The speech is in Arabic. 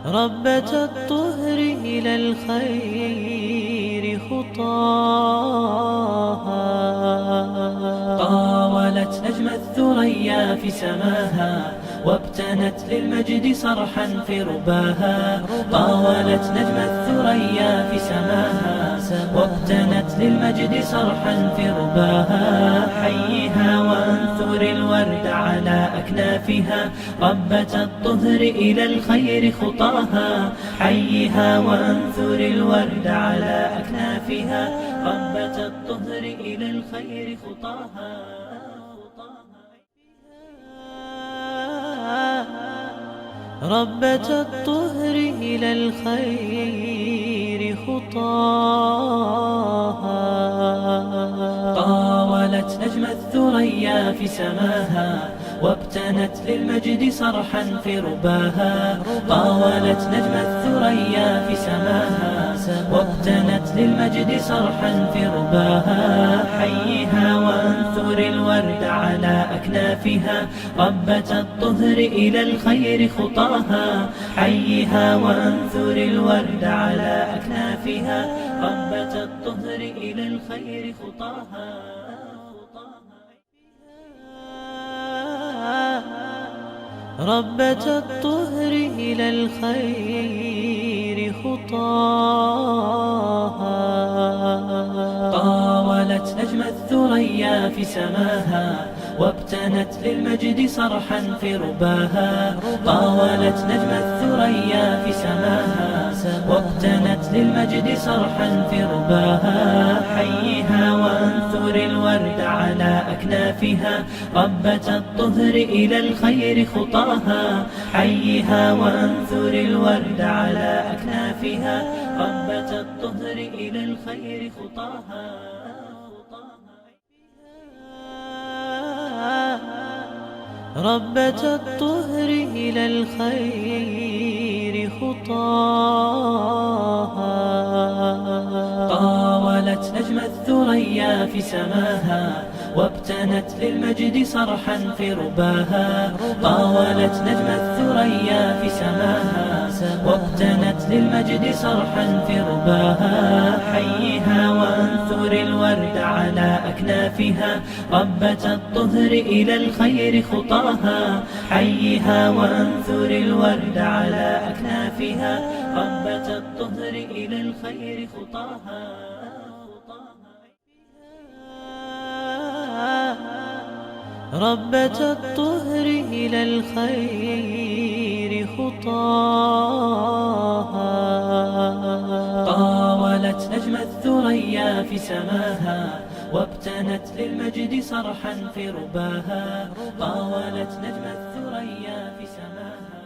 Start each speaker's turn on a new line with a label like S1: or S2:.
S1: ربة الطهر إلى الخير خطاها.
S2: طاولت نجم الثريا في سماها وابتنت للمجد صرحا في رباها. طاولت نجم الثريا في سماها وابتنت للمجد صرحا في رباها. حيها وانثر الورد على أكنافها ربة الطهر إلى الخير خطاها. حيها وانثر الورد على أكنافها ربة الطهر إلى الخير خطاها.
S1: ربة الطهر إلى الخير خطاها.
S2: طاولت نجم الثريا في سماها وابتنت للمجد صرحا في رباها. طاولت نجم الثريا في سماها وابتنت للمجد صرحا في رباها. حيها وانثر الورد على أكنافها ربة الطهر إلى الخير خطاها. حيها وانثر الورد على أكنافها ربة الطهر إلى الخير خطاها.
S1: ربة الطهر إلى الخير خطاها.
S2: طاولت نجم الثريا في سماها وابتنت للمجد صرحا في رباها. طاولت نجم الثريا في سماها وابتنت للمجد صرحا في رباها. حيها وانثر الورد على أكنافها ربة الطهر إلى الخير خطاها. حيها وانثر الورد على أكنافها ربة الطهر إلى الخير خطاها.
S1: ربة الطهر إلى الخير خطاها.
S2: طاولت نجم الثريا في سماها وابتنت للمجد صرحا في رباها. طاولت نجم الثريا في سماها وابتنت للمجد صرحا في رباها. حيها وانثر الورد على أكنافها ربة الطهر إلى الخير خطاها. حيها وانثر الورد على أكنافها ربة الطهر إلى الخير خطاها.
S1: ربة الطهر إلى الخير خطاها.
S2: طاولت نجم الثريا في سماها وابتنت للمجد صرحا في رباها. طاولت نجم الثريا في سماها